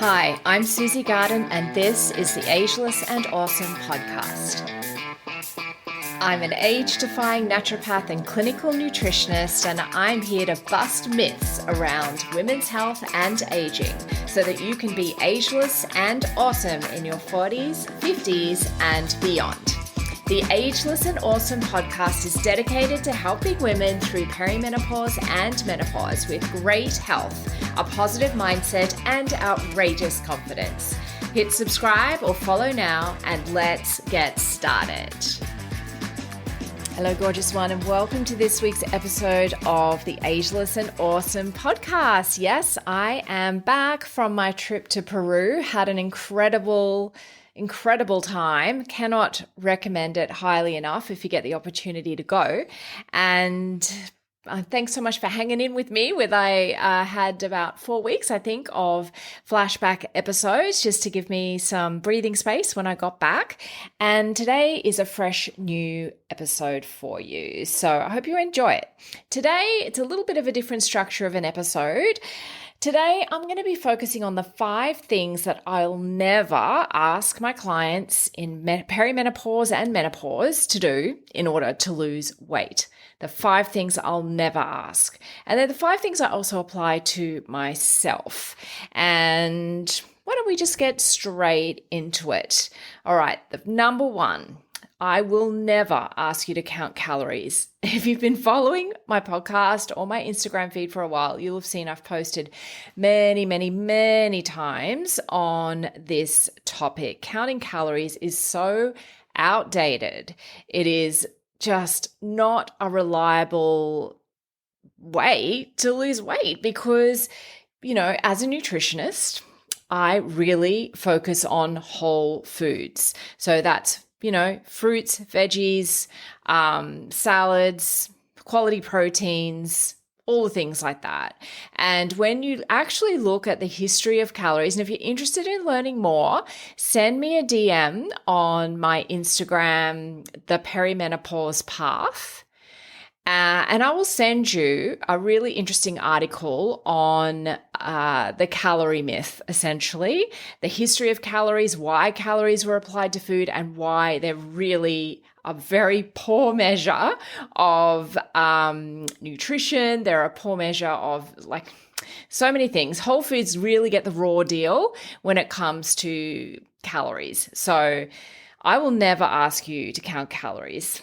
Hi, I'm Susie Garden, and this is the Ageless and Awesome podcast. I'm an age-defying naturopath and clinical nutritionist, and I'm here to bust myths around women's health and aging so that you can be ageless and awesome in your 40s, 50s, and beyond. The Ageless and Awesome podcast is dedicated to helping women through perimenopause and menopause with great health, a positive mindset, and outrageous confidence. Hit subscribe or follow now, and let's get started. Hello, gorgeous one, and welcome to this week's episode of the Ageless and Awesome podcast. Yes, I am back from my trip to Peru. Had an incredible time. Cannot recommend it highly enough if you get the opportunity to go. And thanks so much for hanging in with me. I had about 4 weeks, I think, of flashback episodes just to give me some breathing space when I got back. And today is a fresh new episode for you. So I hope you enjoy it. Today, it's a little bit of a different structure of an episode. Today, I'm going to be focusing on the 5 things that I'll never ask my clients in perimenopause and menopause to do in order to lose weight. The 5 things I'll never ask. And they're the 5 things I also apply to myself. And why don't we just get straight into it? All right, the number 1. I will never ask you to count calories. If you've been following my podcast or my Instagram feed for a while, you'll have seen I've posted many times on this topic. Counting calories is so outdated. It is just not a reliable way to lose weight because, as a nutritionist, I really focus on whole foods. So that's fruits, veggies, salads, quality proteins, all the things like that. And when you actually look at the history of calories, and if you're interested in learning more, send me a DM on my Instagram, the Perimenopause Path. And I will send you a really interesting article on the calorie myth, essentially, the history of calories, why calories were applied to food, and why they're really a very poor measure of nutrition. They're a poor measure of so many things. Whole foods really get the raw deal when it comes to calories. So I will never ask you to count calories.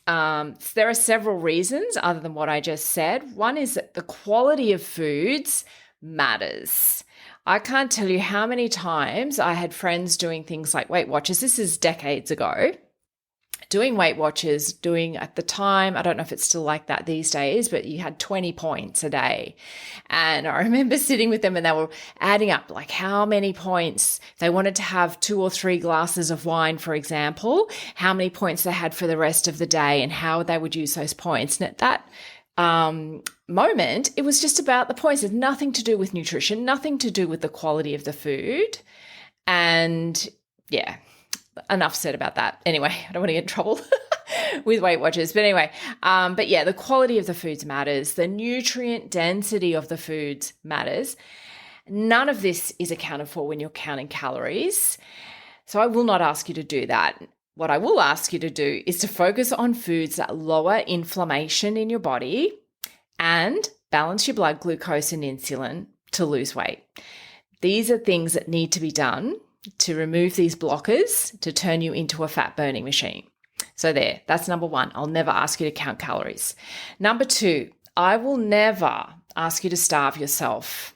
There are several reasons other than what I just said. One is that the quality of foods matters. I can't tell you how many times I had friends doing things like Weight Watchers. This is decades ago. Doing Weight Watchers, at the time, I don't know if it's still like that these days, but you had 20 points a day. And I remember sitting with them and they were adding up how many points they wanted to have 2 or 3 glasses of wine, for example, how many points they had for the rest of the day and how they would use those points. And at that moment, it was just about the points. It had nothing to do with nutrition, nothing to do with the quality of the food. And yeah. Enough said about that. Anyway, I don't want to get in trouble with Weight Watchers. But anyway, the quality of the foods matters. The nutrient density of the foods matters. None of this is accounted for when you're counting calories. So I will not ask you to do that. What I will ask you to do is to focus on foods that lower inflammation in your body and balance your blood glucose and insulin to lose weight. These are things that need to be done to remove these blockers to turn you into a fat burning machine. So that's number 1. I'll never ask you to count calories. Number 2, I will never ask you to starve yourself.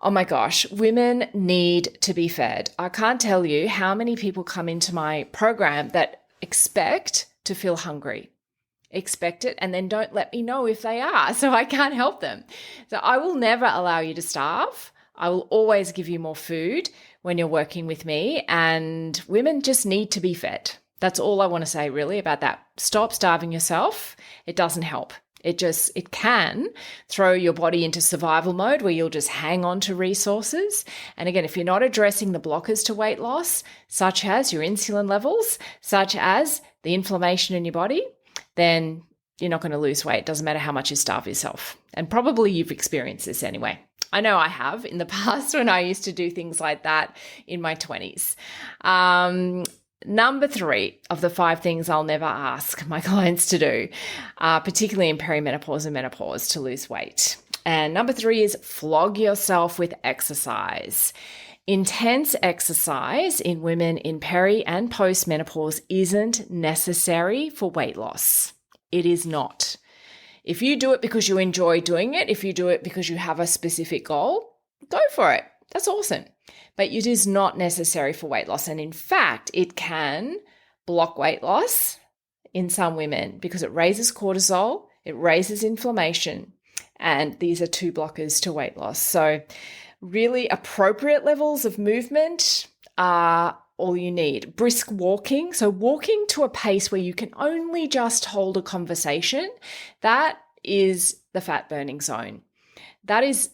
Oh my gosh, women need to be fed. I can't tell you how many people come into my program that expect to feel hungry. Expect it and then don't let me know if they are, so I can't help them. So I will never allow you to starve. I will always give you more food when you're working with me, and women just need to be fed. That's all I want to say really about that. Stop starving yourself. It doesn't help. It can throw your body into survival mode where you'll just hang on to resources. And again, if you're not addressing the blockers to weight loss, such as your insulin levels, such as the inflammation in your body, then you're not going to lose weight. It doesn't matter how much you starve yourself. And probably you've experienced this anyway. I know I have in the past when I used to do things like that in my 20s. Number 3 of the 5 things I'll never ask my clients to do, particularly in perimenopause and menopause, to lose weight. And number 3 is flog yourself with exercise. Intense exercise in women in peri and postmenopause isn't necessary for weight loss. It is not. If you do it because you enjoy doing it, if you do it because you have a specific goal, go for it. That's awesome. But it is not necessary for weight loss. And in fact, it can block weight loss in some women because it raises cortisol, it raises inflammation, and these are 2 blockers to weight loss. So really appropriate levels of movement are all you need. Brisk walking, so walking to a pace where you can only just hold a conversation, that is the fat burning zone. That is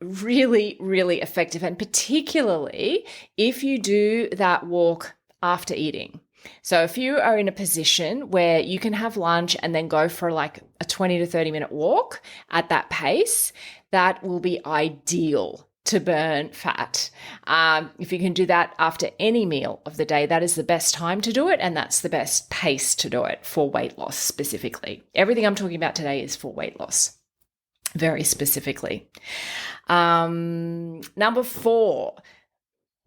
really, really effective, and particularly if you do that walk after eating. So if you are in a position where you can have lunch and then go for like a 20 to 30 minute walk at that pace, that will be ideal to burn fat. If you can do that after any meal of the day, that is the best time to do it, and that's the best pace to do it for weight loss specifically. Everything I'm talking about today is for weight loss, very specifically. Number 4,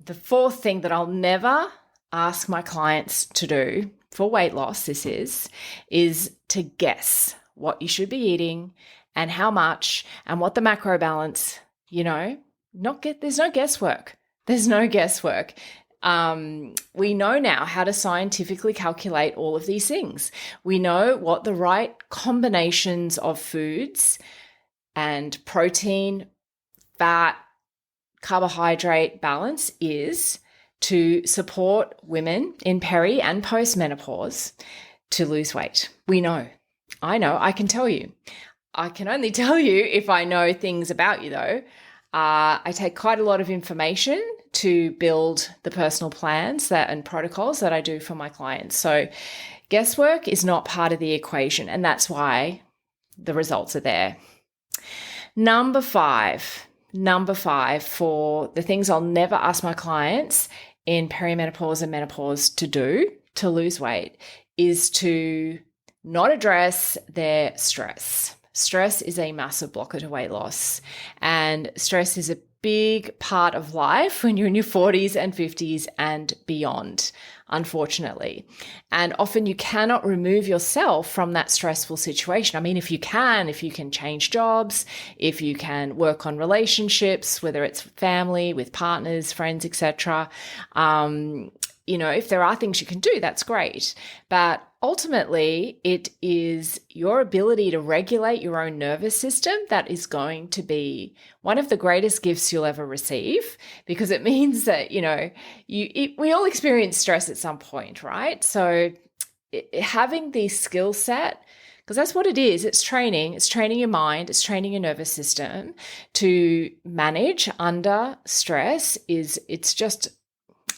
the 4th thing that I'll never ask my clients to do for weight loss, this is to guess what you should be eating and how much and what the macro balance, there's no guesswork. There's no guesswork. We know now how to scientifically calculate all of these things. We know what the right combinations of foods and protein, fat, carbohydrate balance is to support women in peri and postmenopause to lose weight. We know. I know. I can tell you. I can only tell you if I know things about you, though. I take quite a lot of information to build the personal plans and protocols that I do for my clients. So guesswork is not part of the equation, and that's why the results are there. Number five for the things I'll never ask my clients in perimenopause and menopause to do to lose weight is to not address their stress. Stress is a massive blocker to weight loss, and stress is a big part of life when you're in your 40s and 50s and beyond, unfortunately. And often you cannot remove yourself from that stressful situation. I mean, if you can change jobs, if you can work on relationships, whether it's family, with partners, friends, etc., if there are things you can do, that's great. But ultimately, it is your ability to regulate your own nervous system that is going to be one of the greatest gifts you'll ever receive, because it means that, we all experience stress at some point, right? So having the skill set, because that's what it is. It's training your mind, it's training your nervous system to manage under stress it's just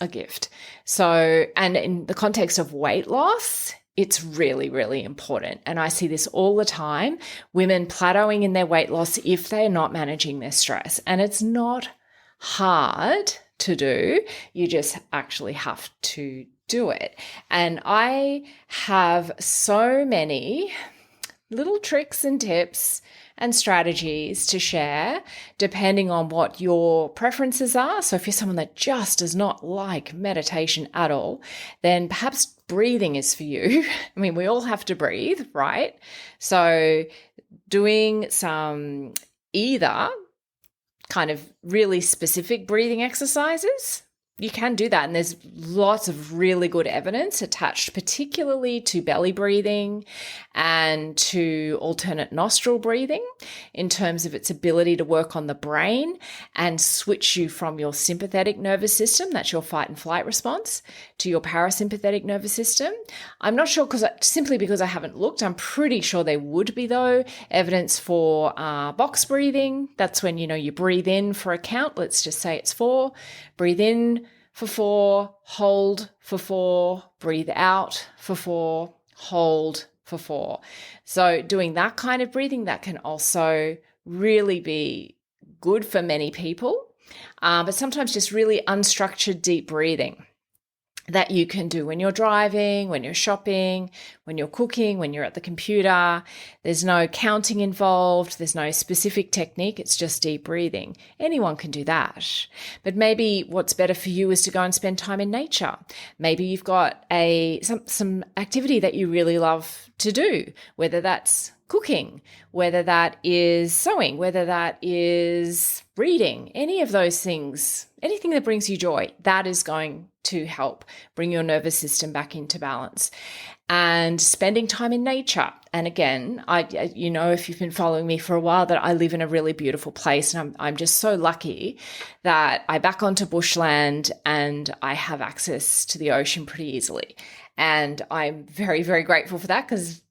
a gift. So, and in the context of weight loss, it's really, really important. And I see this all the time, women plateauing in their weight loss if they're not managing their stress. And it's not hard to do. You just actually have to do it. And I have so many little tricks and tips and strategies to share depending on what your preferences are. So if you're someone that just does not like meditation at all, then perhaps breathing is for you. I mean, we all have to breathe, right? So doing some either kind of really specific breathing exercises, you can do that. And there's lots of really good evidence attached, particularly to belly breathing and to alternate nostril breathing in terms of its ability to work on the brain and switch you from your sympathetic nervous system, that's your fight and flight response, to your parasympathetic nervous system. I'm not sure simply because I haven't looked. I'm pretty sure there would be, though, evidence for box breathing. That's when, you breathe in for a count. Let's just say it's 4. Breathe in for 4, hold for 4, breathe out for 4, hold for 4. So doing that kind of breathing, that can also really be good for many people, but sometimes just really unstructured deep breathing that you can do when you're driving, when you're shopping, when you're cooking, when you're at the computer. There's no counting involved. There's no specific technique. It's just deep breathing. Anyone can do that. But maybe what's better for you is to go and spend time in nature. Maybe you've got some activity that you really love to do, whether that's cooking, whether that is sewing, whether that is reading, any of those things, anything that brings you joy, that is going to help bring your nervous system back into balance. And spending time in nature. And again, if you've been following me for a while, that I live in a really beautiful place, and I'm just so lucky that I back onto bushland and I have access to the ocean pretty easily. And I'm very, very grateful for that, because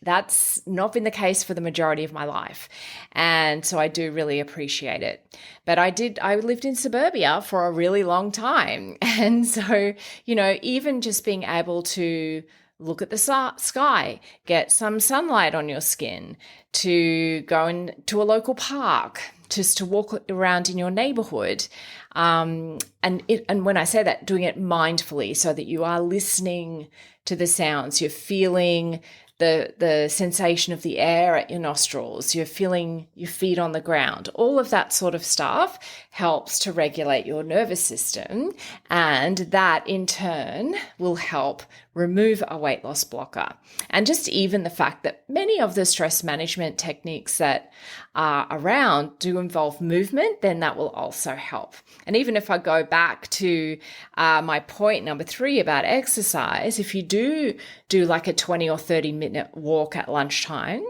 that's not been the case for the majority of my life. And so I do really appreciate it. But I lived in suburbia for a really long time. And so, even just being able to look at the sky, get some sunlight on your skin, to go into a local park, just to walk around in your neighborhood. And when I say that, doing it mindfully, so that you are listening to the sounds, you're feeling the sensation of the air at your nostrils, you're feeling your feet on the ground. All of that sort of stuff helps to regulate your nervous system, and that in turn will help remove a weight loss blocker. And just even the fact that many of the stress management techniques that are around do involve movement, then that will also help. And even if I go back to my point number 3 about exercise, if you do like a 20 or 30-minute walk at lunchtime,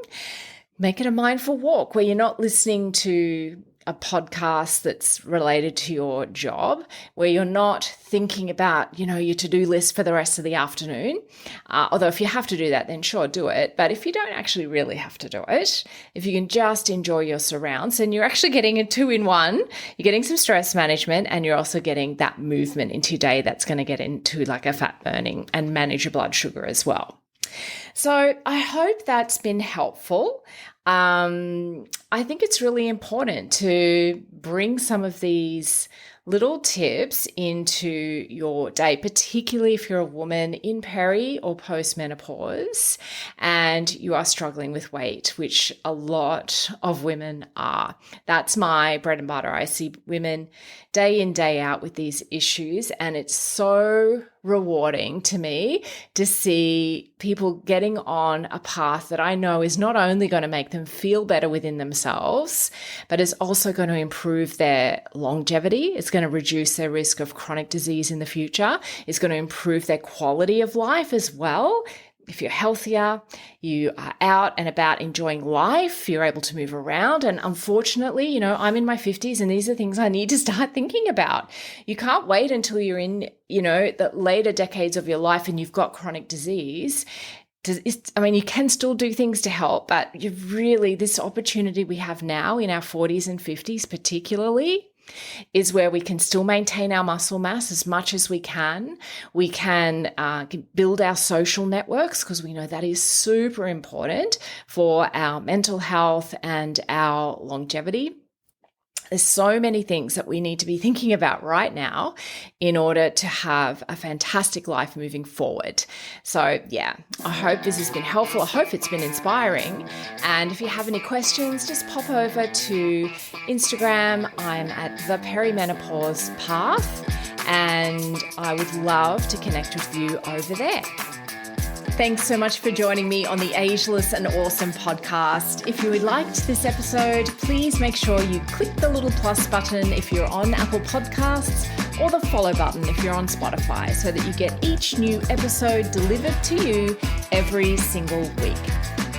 make it a mindful walk where you're not listening to a podcast that's related to your job, where you're not thinking about, your to-do list for the rest of the afternoon. Although if you have to do that, then sure, do it. But if you don't actually really have to do it, if you can just enjoy your surrounds, then you're actually getting a 2-in-1. You're getting some stress management, and you're also getting that movement into your day that's going to get into like a fat burning and manage your blood sugar as well. So I hope that's been helpful. I think it's really important to bring some of these little tips into your day, particularly if you're a woman in peri or postmenopause and you are struggling with weight, which a lot of women are. That's my bread and butter. I see women day in, day out with these issues, and it's so rewarding to me to see people getting on a path that I know is not only going to make them feel better within themselves, but is also going to improve their longevity. It's going to reduce their risk of chronic disease in the future. It's going to improve their quality of life as well. If you're healthier, you are out and about enjoying life, you're able to move around. And unfortunately, I'm in my 50s, and these are things I need to start thinking about. You can't wait until you're in, the later decades of your life and you've got chronic disease. You can still do things to help, but this opportunity we have now in our 40s and 50s particularly is where we can still maintain our muscle mass as much as we can. We can build our social networks, because we know that is super important for our mental health and our longevity. There's so many things that we need to be thinking about right now in order to have a fantastic life moving forward. So yeah, I hope this has been helpful. I hope it's been inspiring. And if you have any questions, just pop over to Instagram. I'm at the Perimenopause Path, and I would love to connect with you over there. Thanks so much for joining me on the Ageless and Awesome podcast. If you liked this episode, please make sure you click the little plus button if you're on Apple Podcasts, or the follow button if you're on Spotify, so that you get each new episode delivered to you every single week.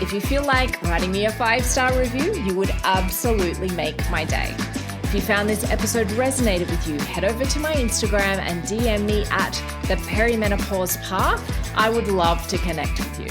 If you feel like writing me a 5-star review, you would absolutely make my day. If you found this episode resonated with you, head over to my Instagram and DM me at the Perimenopause Path. I would love to connect with you.